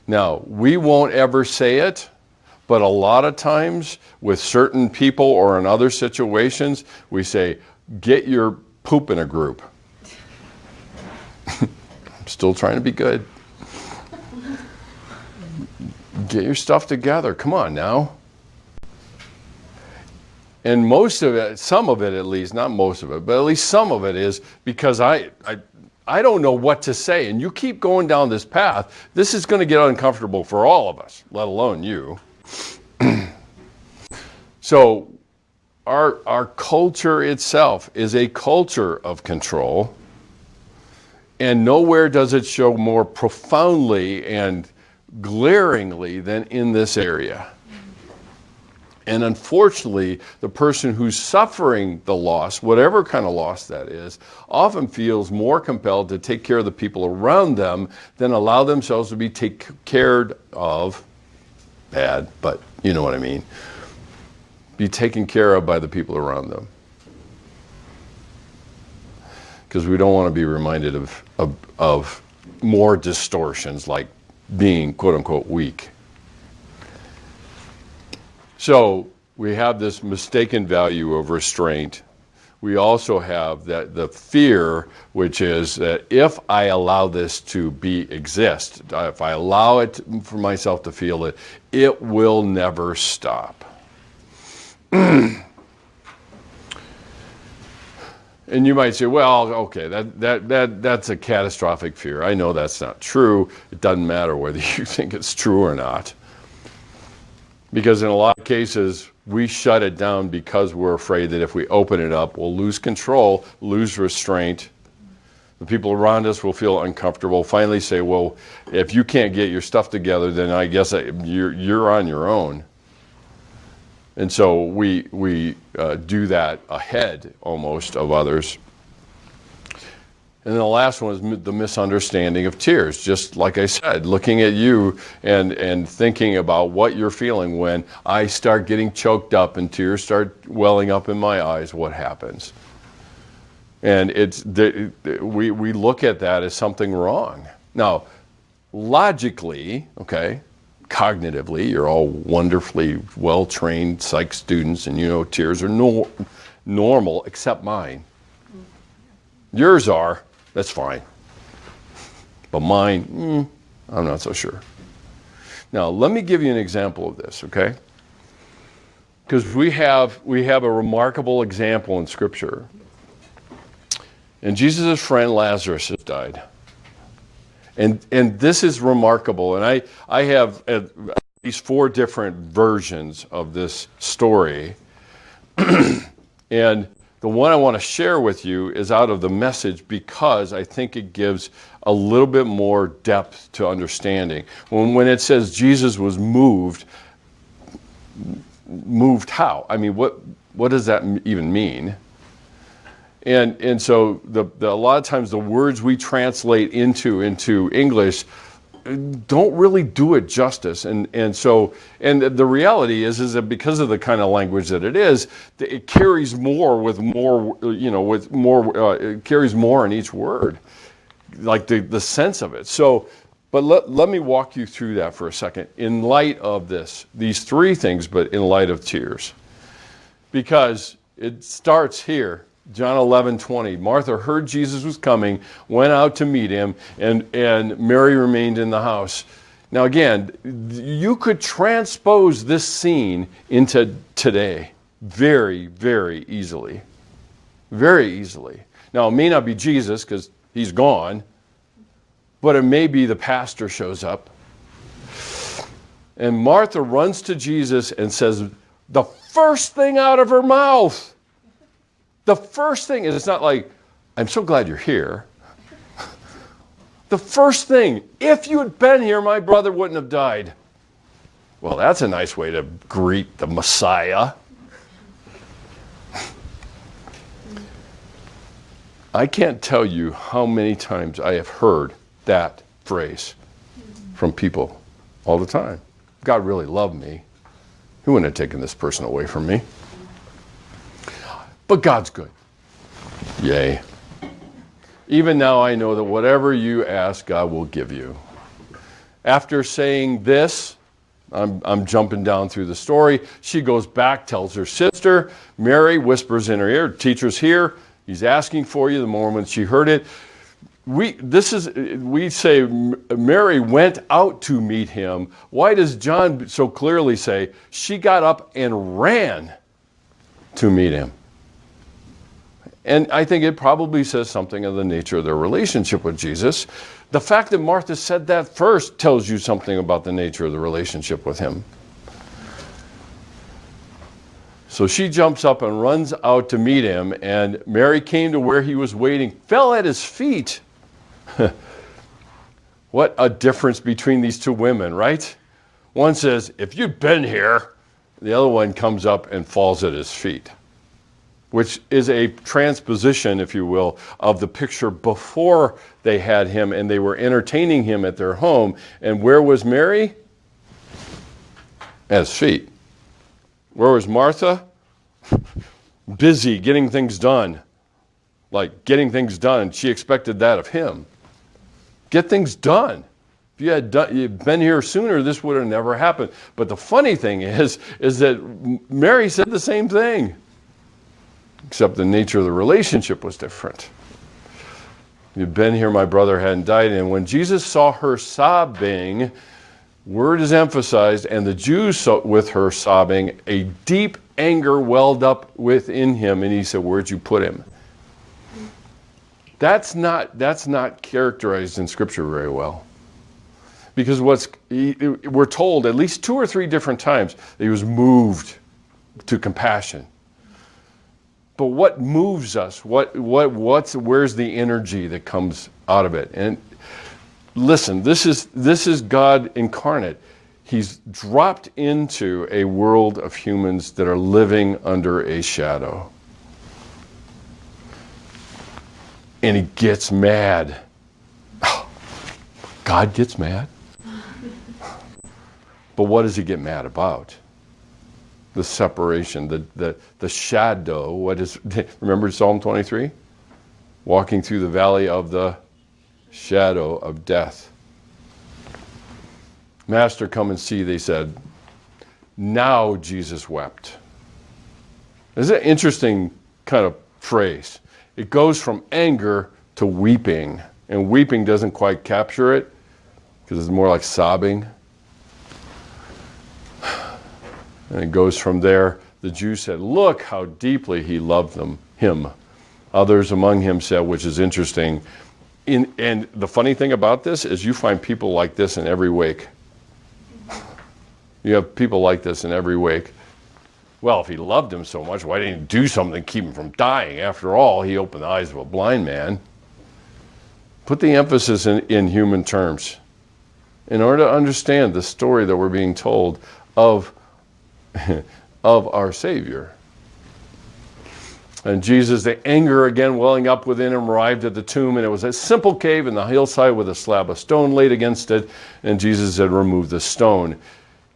Now, we won't ever say it, But a lot of times with certain people or in other situations, we say, get your poop in a group. I'm still trying to be good. Get your stuff together. Come on now. And most of it, some of it at least, not most of it, but at least some of it is because I don't know what to say. And you keep going down this path, this is going to get uncomfortable for all of us, let alone you. So our culture itself is a culture of control. And nowhere does it show more profoundly and glaringly than in this area. And unfortunately, the person who's suffering the loss, whatever kind of loss that is, often feels more compelled to take care of the people around them than allow themselves to be taken care of, bad, but you know what I mean, be taken care of by the people around them. Because we don't want to be reminded of more distortions like being quote unquote weak. So we have this mistaken value of restraint. We also have the fear, which is that if I allow this to exist, if I allow it for myself to feel it, it will never stop. And you might say, well, okay, that's a catastrophic fear. I know that's not true. It doesn't matter whether you think it's true or not. Because in a lot of cases, we shut it down because we're afraid that if we open it up, we'll lose control, lose restraint. The people around us will feel uncomfortable, finally say, well, if you can't get your stuff together, then I guess you're on your own. And so we do that ahead almost of others. And then the last one is the misunderstanding of tears. Just like I said, looking at you and thinking about what you're feeling when I start getting choked up and tears start welling up in my eyes, what happens? And we look at that as something wrong. Now, logically, okay, cognitively, you're all wonderfully well-trained psych students, and you know tears are normal, except mine. Yours are, that's fine. But mine, I'm not so sure. Now, let me give you an example of this, okay? Because we have a remarkable example in Scripture. And Jesus' friend Lazarus has died. And this is remarkable. And I have at least 4 different versions of this story. And the one I want to share with you is out of the Message because I think it gives a little bit more depth to understanding. When it says Jesus was moved how? I mean, what does that even mean? And so a lot of times the words we translate into English don't really do it justice. And the reality is that because of the kind of language that it is, it carries more it carries more in each word, like the sense of it. So, but let me walk you through that for a second in light of these 3 things, but in light of tears. Because it starts here. John 11:20. Martha heard Jesus was coming, went out to meet him, and Mary remained in the house. Now again, you could transpose this scene into today very, very easily. Very easily. Now it may not be Jesus because he's gone, but it may be the pastor shows up. And Martha runs to Jesus and says the first thing out of her mouth. The first thing is, it's not like, I'm so glad you're here. The first thing, if you had been here, my brother wouldn't have died. Well, that's a nice way to greet the Messiah. I can't tell you how many times I have heard that phrase from people all the time. God really loved me. He wouldn't have taken this person away from me. But God's good. Yay. Even now I know that whatever you ask, God will give you. After saying this, I'm jumping down through the story. She goes back, tells her sister. Mary whispers in her ear, teacher's here. He's asking for you. The moment she heard it. We say Mary went out to meet him. Why does John so clearly say she got up and ran to meet him? And I think it probably says something of the nature of their relationship with Jesus. The fact that Martha said that first tells you something about the nature of the relationship with him. So she jumps up and runs out to meet him, and Mary came to where he was waiting, fell at his feet. What a difference between these two women, right? One says, if you'd been here, the other one comes up and falls at his feet, which is a transposition, if you will, of the picture before they had him and they were entertaining him at their home. And where was Mary? At his feet. Where was Martha? Busy getting things done. Like getting things done. She expected that of him. Get things done. If you'd been here sooner, this would have never happened. But the funny thing is that Mary said the same thing. Except the nature of the relationship was different. You'd been here, my brother hadn't died. And when Jesus saw her sobbing, word is emphasized, and the Jews saw with her sobbing, a deep anger welled up within him. And he said, where'd you put him? That's not characterized in Scripture very well. Because we're told at least 2 or 3 different times that he was moved to compassion. But what moves us? Where's the energy that comes out of it? And listen, this is God incarnate. He's dropped into a world of humans that are living under a shadow. And he gets mad. God gets mad? But what does he get mad about? The separation, the shadow. Remember Psalm 23? Walking through the valley of the shadow of death. Master, come and see, they said. Now Jesus wept. This is an interesting kind of phrase. It goes from anger to weeping. And weeping doesn't quite capture it, because it's more like sobbing. And it goes from there. The Jews said, look how deeply he loved him. Others among him said, which is interesting. And the funny thing about this is you find people like this in every wake. You have people like this in every wake. Well, if he loved him so much, why didn't he do something to keep him from dying? After all, he opened the eyes of a blind man. Put the emphasis in human terms. In order to understand the story that we're being told of our Savior. And Jesus, the anger again welling up within him, arrived at the tomb, and it was a simple cave in the hillside with a slab of stone laid against it, and Jesus had removed the stone.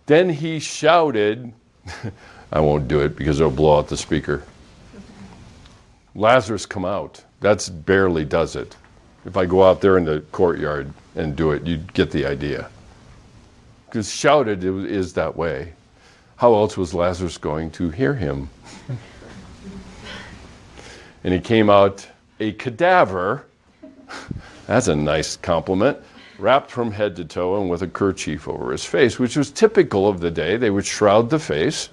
Then he shouted, I won't do it because it'll blow out the speaker. Lazarus, come out. That's barely does it. If I go out there in the courtyard and do it, you'd get the idea. Because shouted is that way. How else was Lazarus going to hear him? And he came out a cadaver. That's a nice compliment. Wrapped from head to toe and with a kerchief over his face, which was typical of the day. They would shroud the face.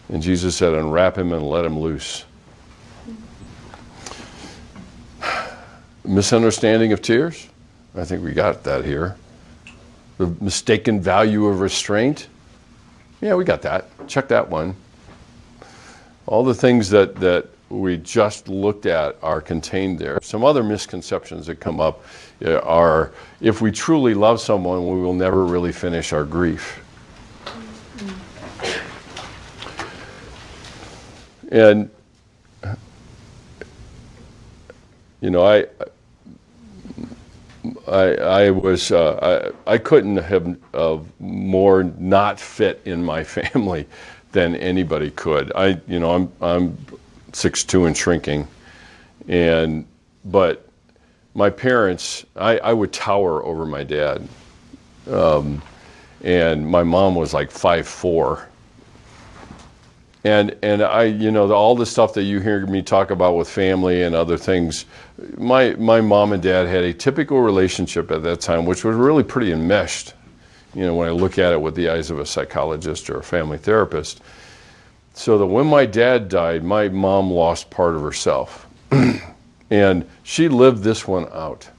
And Jesus said, unwrap him and let him loose. Misunderstanding of tears? I think we got that here. The mistaken value of restraint? Yeah, we got that. Check that one. All the things that we just looked at are contained there. Some other misconceptions that come up are, if we truly love someone, we will never really finish our grief. And, you know, I couldn't have more not fit in my family than anybody could. I'm 6'2" and shrinking, but my parents, I would tower over my dad, and my mom was like 5'4". And I, you know, all the stuff that you hear me talk about with family and other things, my mom and dad had a typical relationship at that time, which was really pretty enmeshed, you know, when I look at it with the eyes of a psychologist or a family therapist. So that when my dad died, my mom lost part of herself. And she lived this one out.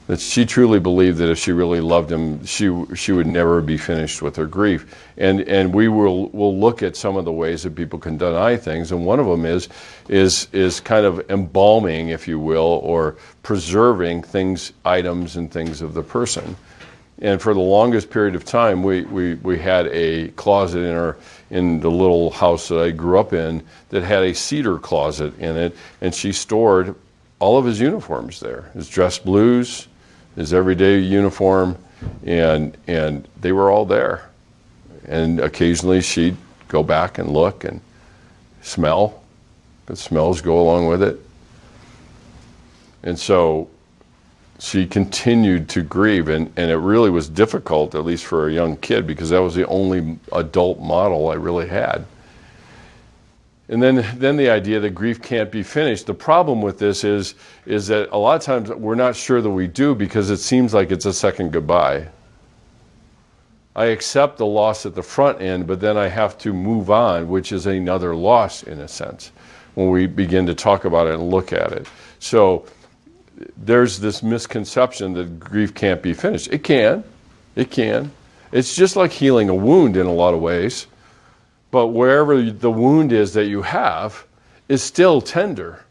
That she truly believed that if she really loved him, she would never be finished with her grief. And we will look at some of the ways that people can deny things, and one of them is kind of embalming, if you will, or preserving things, items and things of the person. And for the longest period of time, we had a closet in the little house that I grew up in that had a cedar closet in it, and she stored all of his uniforms there, his dress blues, his everyday uniform, and they were all there. And occasionally she'd go back and look and smell, but smells go along with it. And so she continued to grieve, and it really was difficult, at least for a young kid, because that was the only adult model I really had. And then the idea that grief can't be finished. The problem with this is that a lot of times we're not sure that we do, because it seems like it's a second goodbye. I accept the loss at the front end, but then I have to move on, which is another loss in a sense, when we begin to talk about it and look at it. So there's this misconception that grief can't be finished. It can. It can. It's just like healing a wound in a lot of ways. But wherever the wound is that you have is still tender.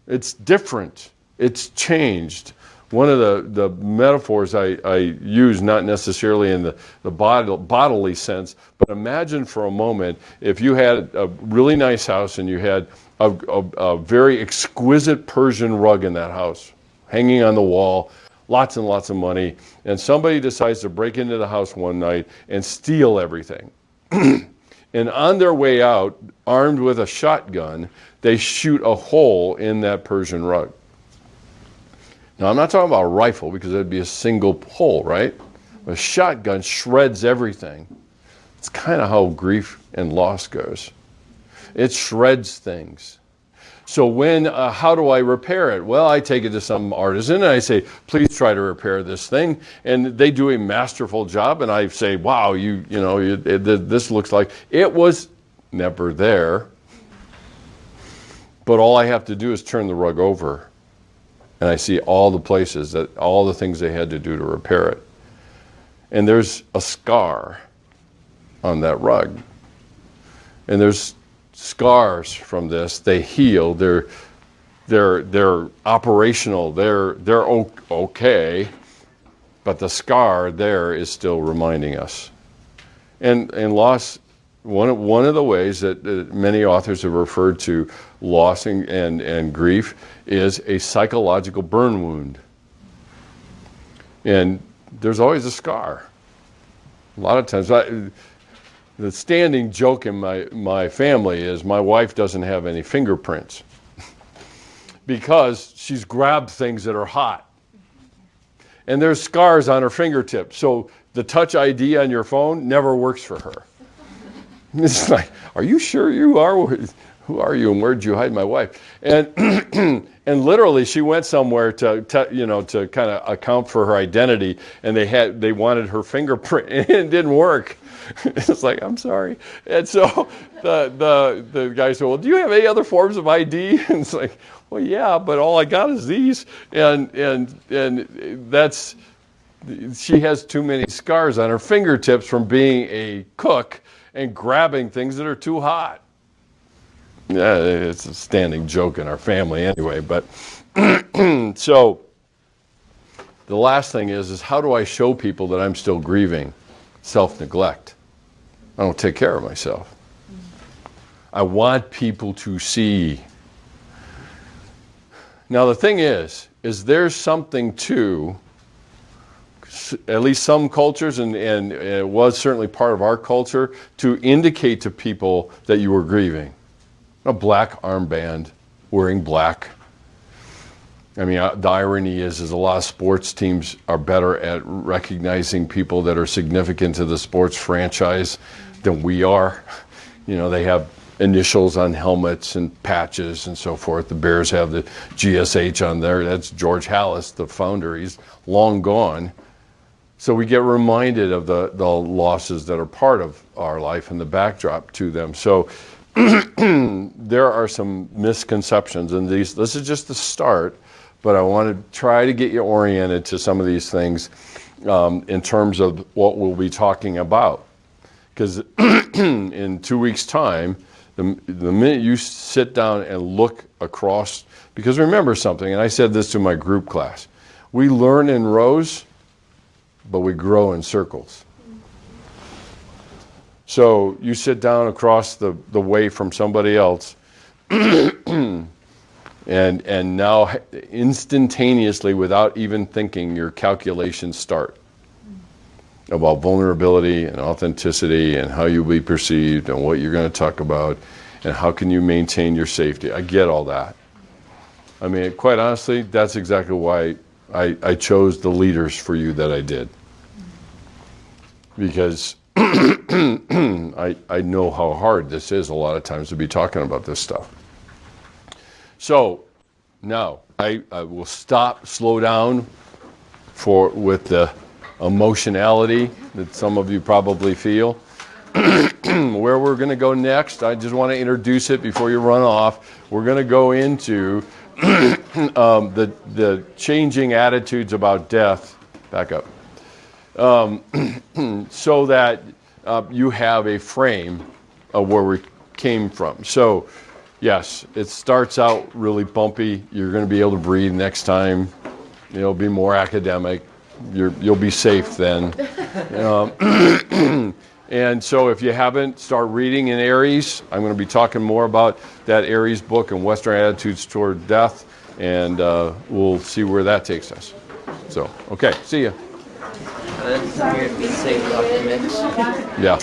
It's different. It's changed. One of the metaphors I use, not necessarily in the bodily sense, but imagine for a moment if you had a really nice house and you had a very exquisite Persian rug in that house, hanging on the wall, lots and lots of money, and somebody decides to break into the house one night and steal everything. And on their way out, armed with a shotgun, they shoot a hole in that Persian rug. Now, I'm not talking about a rifle, because that'd be a single hole, right? A shotgun shreds everything. It's kind of how grief and loss goes. It shreds things. So how do I repair it? Well, I take it to some artisan and I say, please try to repair this thing. And they do a masterful job, and I say, wow, this looks like it was never there. But all I have to do is turn the rug over, and I see all the things they had to do to repair it. And there's a scar on that rug. And there's scars from this. They heal. They're operational. They're okay, but the scar there is still reminding us. And loss. One of the ways that many authors have referred to loss and grief is a psychological burn wound. And there's always a scar. A lot of times, the standing joke in my family is my wife doesn't have any fingerprints because she's grabbed things that are hot. And there's scars on her fingertips. So the Touch ID on your phone never works for her. It's like, are you sure you are? Who are you and where'd you hide my wife? And and literally she went somewhere to kind of account for her identity, and they wanted her fingerprint, and it didn't work. It's like, I'm sorry. And so the guy said, well, do you have any other forms of ID? And it's like, well, yeah, but all I got is these. And that's, she has too many scars on her fingertips from being a cook and grabbing things that are too hot. Yeah, it's a standing joke in our family anyway. But so the last thing is how do I show people that I'm still grieving? Self-neglect. I don't take care of myself. I want people to see. Now the thing is there's something to, at least some cultures, and it was certainly part of our culture, to indicate to people that you were grieving. A black armband, wearing black. I mean, the irony is a lot of sports teams are better at recognizing people that are significant to the sports franchise than we are. You know, they have initials on helmets and patches and so forth. The Bears have the GSH on there. That's George Halas, the founder. He's long gone. So we get reminded of the losses that are part of our life and the backdrop to them. So there are some misconceptions, and this is just the start, but I want to try to get you oriented to some of these things in terms of what we'll be talking about. Because in 2 weeks' time, the minute you sit down and look across, because remember something, and I said this to my group class, we learn in rows, but we grow in circles. So you sit down across the way from somebody else, and now instantaneously, without even thinking, your calculations start about vulnerability and authenticity and how you'll be perceived and what you're going to talk about and how can you maintain your safety. I get all that. I mean, quite honestly, that's exactly why I chose the leaders for you that I did. Because I know how hard this is a lot of times to be talking about this stuff. So now I will slow down with the emotionality that some of you probably feel. Where we're going to go next, I just want to introduce it before you run off. We're going to go into the changing attitudes about death. Back up. So that you have a frame of where we came from. So, yes, it starts out really bumpy. You're going to be able to breathe next time. It'll be more academic. You'll be safe then. And so if you haven't, start reading in Aries. I'm going to be talking more about that Aries book and Western attitudes toward death, and we'll see where that takes us. So, okay, see ya.
Be safe, Dr. Mitch.
Yeah.